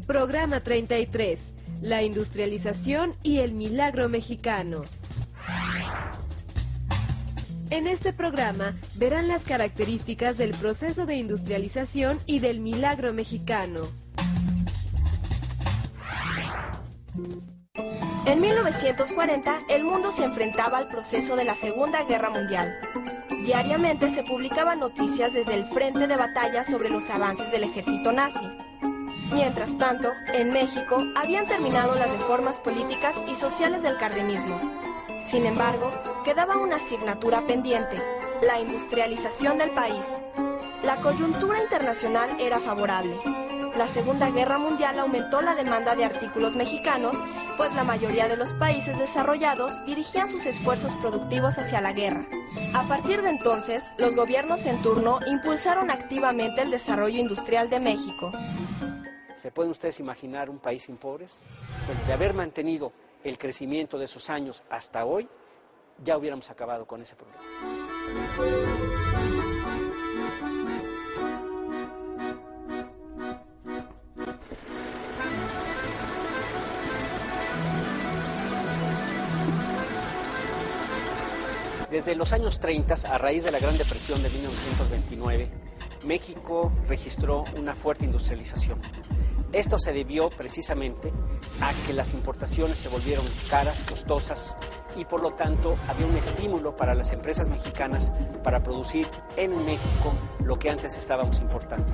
Programa 33, la industrialización y el milagro mexicano. En este programa verán las características del proceso de industrialización y del milagro mexicano. En 1940, el mundo se enfrentaba al proceso de la Segunda Guerra Mundial. Diariamente se publicaban noticias desde el frente de batalla sobre los avances del ejército nazi. Mientras tanto, en México habían terminado las reformas políticas y sociales del cardenismo. Sin embargo, quedaba una asignatura pendiente, la industrialización del país. La coyuntura internacional era favorable. La Segunda Guerra Mundial aumentó la demanda de artículos mexicanos, pues la mayoría de los países desarrollados dirigían sus esfuerzos productivos hacia la guerra. A partir de entonces, los gobiernos en turno impulsaron activamente el desarrollo industrial de México. ¿Se pueden ustedes imaginar un país sin pobres? Bueno, de haber mantenido el crecimiento de esos años hasta hoy, ya hubiéramos acabado con ese problema. Desde los años 30, a raíz de la Gran Depresión de 1929, México registró una fuerte industrialización. Esto se debió precisamente a que las importaciones se volvieron caras, costosas, y por lo tanto había un estímulo para las empresas mexicanas para producir en México lo que antes estábamos importando.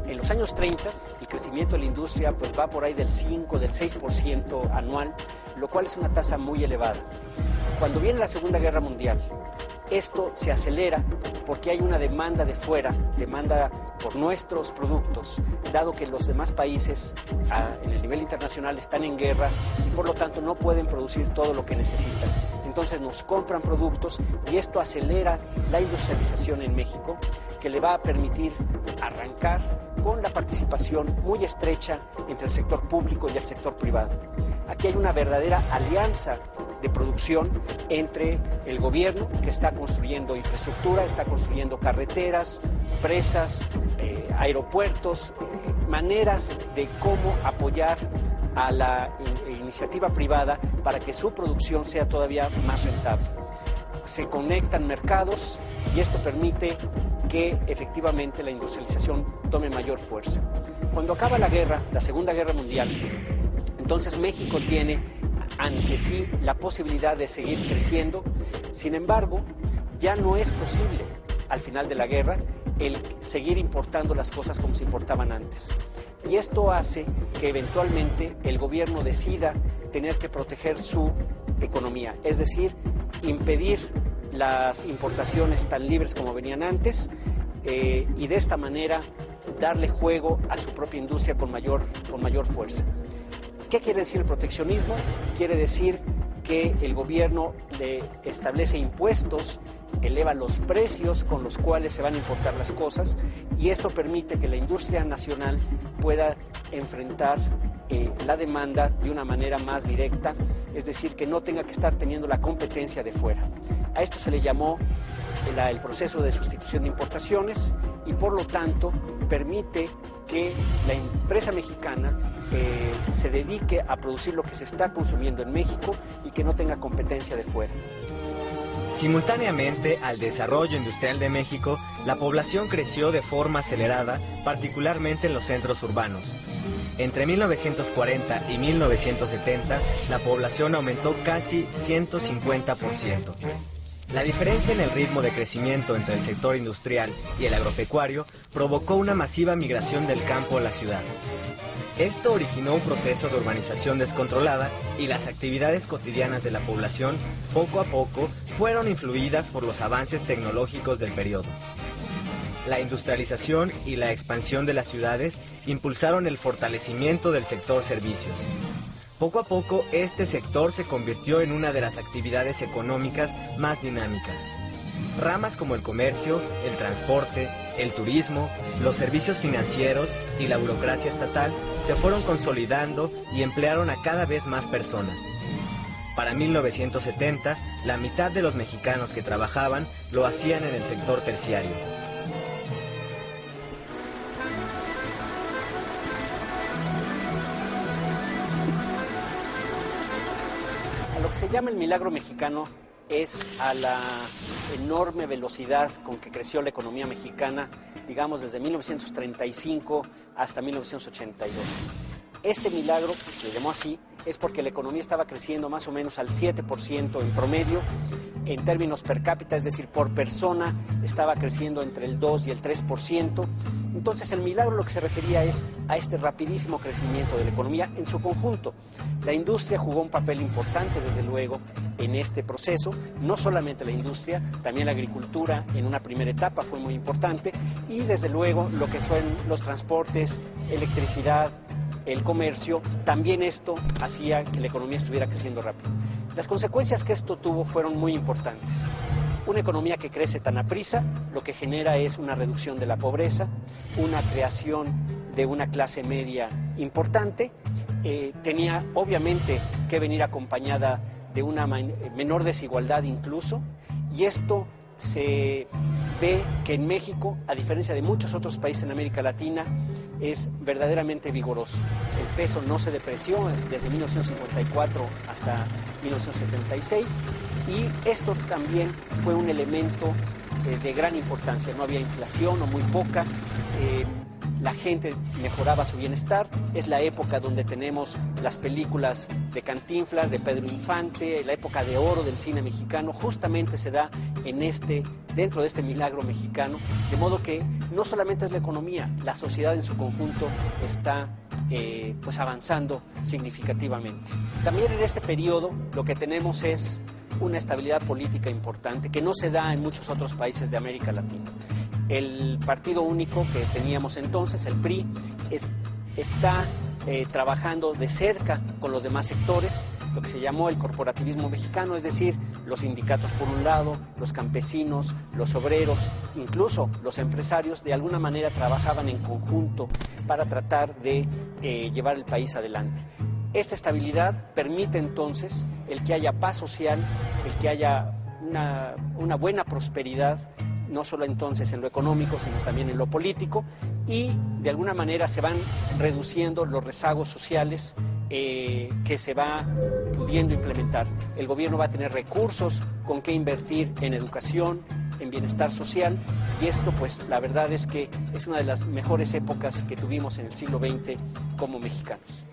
En los años 30, el crecimiento de la industria va por ahí del 5, del 6% anual, lo cual es una tasa muy elevada. Cuando viene la Segunda Guerra Mundial, esto se acelera porque hay una demanda de fuera, demanda por nuestros productos, dado que los demás países en el nivel internacional están en guerra y por lo tanto no pueden producir todo lo que necesitan. Entonces nos compran productos y esto acelera la industrialización en México, que le va a permitir arrancar con la participación muy estrecha entre el sector público y el sector privado. Aquí hay una verdadera alianza de producción entre el gobierno, que está construyendo infraestructura, está construyendo carreteras, presas, aeropuertos, maneras de cómo apoyar a la iniciativa privada para que su producción sea todavía más rentable. Se conectan mercados y esto permite que efectivamente la industrialización tome mayor fuerza. Cuando acaba la guerra, la Segunda Guerra Mundial, entonces México tiene ante sí la posibilidad de seguir creciendo. Sin embargo, ya no es posible al final de la guerra el seguir importando las cosas como se importaban antes. Y esto hace que eventualmente el gobierno decida tener que proteger su economía, es decir, impedir las importaciones tan libres como venían antes y de esta manera darle juego a su propia industria con mayor fuerza. ¿Qué quiere decir el proteccionismo? Quiere decir que el gobierno le establece impuestos, eleva los precios con los cuales se van a importar las cosas y esto permite que la industria nacional pueda enfrentar la demanda de una manera más directa, es decir, que no tenga que estar teniendo la competencia de fuera. A esto se le llamó el proceso de sustitución de importaciones y por lo tanto permite que la empresa mexicana se dedique a producir lo que se está consumiendo en México y que no tenga competencia de fuera. Simultáneamente al desarrollo industrial de México, la población creció de forma acelerada, particularmente en los centros urbanos. Entre 1940 y 1970, la población aumentó casi 150%. La diferencia en el ritmo de crecimiento entre el sector industrial y el agropecuario provocó una masiva migración del campo a la ciudad. Esto originó un proceso de urbanización descontrolada y las actividades cotidianas de la población, poco a poco, fueron influidas por los avances tecnológicos del periodo. La industrialización y la expansión de las ciudades impulsaron el fortalecimiento del sector servicios. Poco a poco, este sector se convirtió en una de las actividades económicas más dinámicas. Ramas como el comercio, el transporte, el turismo, los servicios financieros y la burocracia estatal se fueron consolidando y emplearon a cada vez más personas. Para 1970, la mitad de los mexicanos que trabajaban lo hacían en el sector terciario. se llama el milagro mexicano es a la enorme velocidad con que creció la economía mexicana, digamos desde 1935 hasta 1982. Este milagro, que se le llamó así, es porque la economía estaba creciendo más o menos al 7% en promedio, en términos per cápita, es decir, por persona estaba creciendo entre el 2 y el 3%. Entonces el milagro lo que se refería es a este rapidísimo crecimiento de la economía en su conjunto. La industria jugó un papel importante, desde luego, en este proceso, no solamente la industria, también la agricultura en una primera etapa fue muy importante, y desde luego lo que son los transportes, electricidad, el comercio, también esto hacía que la economía estuviera creciendo rápido. Las consecuencias que esto tuvo fueron muy importantes. Una economía que crece tan aprisa, lo que genera es una reducción de la pobreza, una creación de una clase media importante, tenía obviamente que venir acompañada de una menor desigualdad incluso, y esto se ve que en México, a diferencia de muchos otros países en América Latina, es verdaderamente vigoroso. El peso no se depreció desde 1954 hasta 1976 y esto también fue un elemento de gran importancia. No había inflación o muy poca, la gente mejoraba su bienestar. Es la época donde tenemos las películas de Cantinflas, de Pedro Infante, la época de oro del cine mexicano, justamente se da dentro de este milagro mexicano, de modo que no solamente es la economía, la sociedad en su conjunto está pues avanzando significativamente. También en este periodo lo que tenemos es una estabilidad política importante que no se da en muchos otros países de América Latina. El partido único que teníamos entonces, el PRI, está trabajando de cerca con los demás sectores, lo que se llamó el corporativismo mexicano, es decir, los sindicatos por un lado, los campesinos, los obreros, incluso los empresarios, de alguna manera trabajaban en conjunto para tratar de llevar el país adelante. Esta estabilidad permite entonces el que haya paz social, el que haya una buena prosperidad, no solo entonces en lo económico, sino también en lo político, y de alguna manera se van reduciendo los rezagos sociales que se va pudiendo implementar. El gobierno va a tener recursos con que invertir en educación, en bienestar social, y esto pues la verdad es que es una de las mejores épocas que tuvimos en el siglo XX como mexicanos.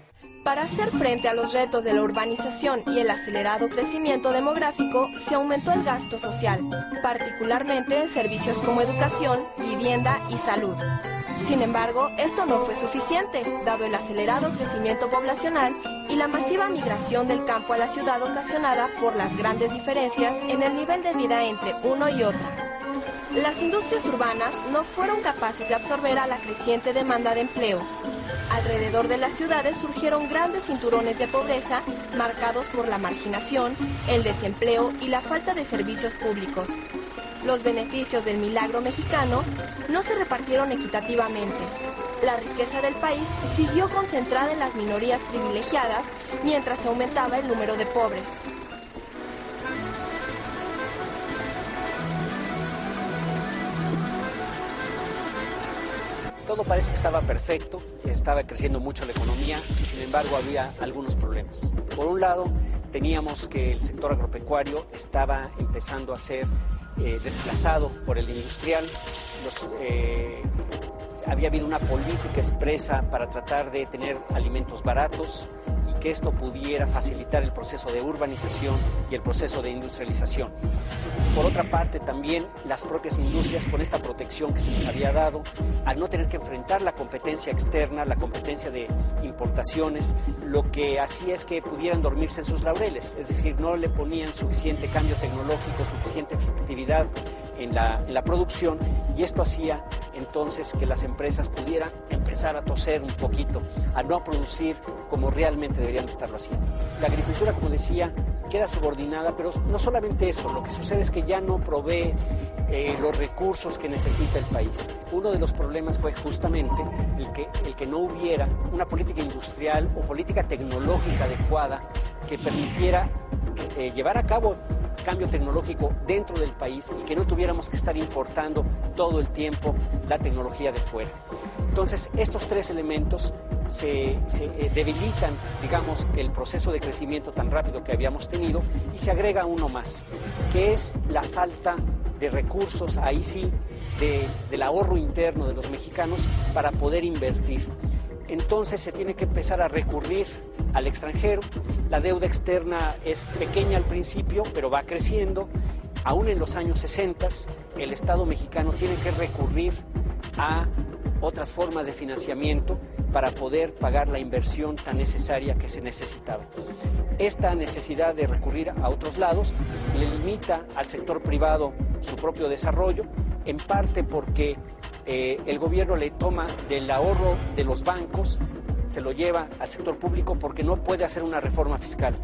Para hacer frente a los retos de la urbanización y el acelerado crecimiento demográfico, se aumentó el gasto social, particularmente en servicios como educación, vivienda y salud. Sin embargo, esto no fue suficiente, dado el acelerado crecimiento poblacional y la masiva migración del campo a la ciudad ocasionada por las grandes diferencias en el nivel de vida entre uno y otro. Las industrias urbanas no fueron capaces de absorber a la creciente demanda de empleo. Alrededor de las ciudades surgieron grandes cinturones de pobreza marcados por la marginación, el desempleo y la falta de servicios públicos. Los beneficios del milagro mexicano no se repartieron equitativamente. La riqueza del país siguió concentrada en las minorías privilegiadas mientras aumentaba el número de pobres. Todo parece que estaba perfecto, estaba creciendo mucho la economía y sin embargo había algunos problemas. Por un lado, teníamos que el sector agropecuario estaba empezando a ser desplazado por el industrial. Había habido una política expresa para tratar de tener alimentos baratos y que esto pudiera facilitar el proceso de urbanización y el proceso de industrialización. Por otra parte, también las propias industrias, con esta protección que se les había dado, al no tener que enfrentar la competencia externa, la competencia de importaciones, lo que hacía es que pudieran dormirse en sus laureles, es decir, no le ponían suficiente cambio tecnológico, suficiente efectividad en la producción, y esto hacía entonces que las empresas pudieran empezar a toser un poquito, a no producir como realmente deberían estarlo haciendo. La agricultura, como decía, queda subordinada, pero no solamente eso, lo que sucede es que ya no provee los recursos que necesita el país. Uno de los problemas fue justamente el que no hubiera una política industrial o política tecnológica adecuada que permitiera llevar a cabo cambio tecnológico dentro del país y que no tuviéramos que estar importando todo el tiempo la tecnología de fuera. Entonces, estos tres elementos se debilitan, digamos, el proceso de crecimiento tan rápido que habíamos tenido, y se agrega uno más, que es la falta de recursos, ahí sí, del ahorro interno de los mexicanos para poder invertir. Entonces se tiene que empezar a recurrir al extranjero. La deuda externa es pequeña al principio, pero va creciendo. Aún en los años 60, el Estado mexicano tiene que recurrir a otras formas de financiamiento para poder pagar la inversión tan necesaria que se necesitaba. Esta necesidad de recurrir a otros lados le limita al sector privado su propio desarrollo, en parte porque el gobierno le toma del ahorro de los bancos, se lo lleva al sector público porque no puede hacer una reforma fiscal.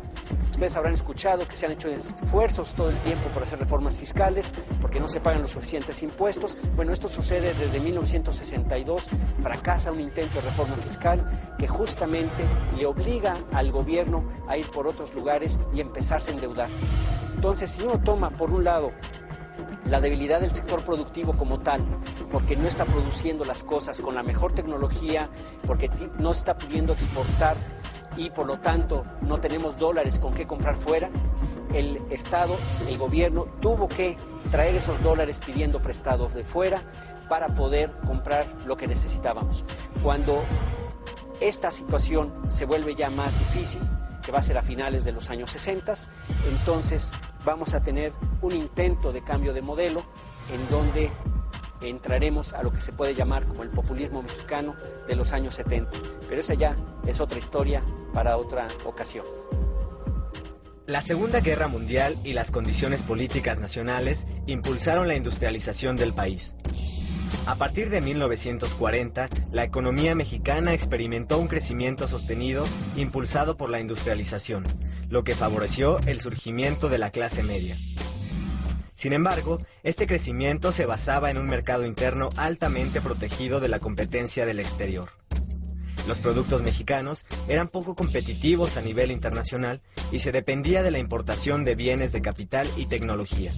Ustedes habrán escuchado que se han hecho esfuerzos todo el tiempo por hacer reformas fiscales porque no se pagan los suficientes impuestos. Bueno, esto sucede desde 1962, fracasa un intento de reforma fiscal que justamente le obliga al gobierno a ir por otros lugares y empezarse a endeudar. Entonces, si uno toma por un lado la debilidad del sector productivo como tal, porque no está produciendo las cosas con la mejor tecnología, porque no está pudiendo exportar y por lo tanto no tenemos dólares con qué comprar fuera, el Estado, el gobierno tuvo que traer esos dólares pidiendo prestados de fuera para poder comprar lo que necesitábamos. Cuando esta situación se vuelve ya más difícil, que va a ser a finales de los años 60, entonces vamos a tener un intento de cambio de modelo en donde entraremos a lo que se puede llamar como el populismo mexicano de los años 70. Pero esa ya es otra historia para otra ocasión. La Segunda Guerra Mundial y las condiciones políticas nacionales impulsaron la industrialización del país. A partir de 1940, la economía mexicana experimentó un crecimiento sostenido impulsado por la industrialización, lo que favoreció el surgimiento de la clase media. Sin embargo, este crecimiento se basaba en un mercado interno altamente protegido de la competencia del exterior. Los productos mexicanos eran poco competitivos a nivel internacional y se dependía de la importación de bienes de capital y tecnología.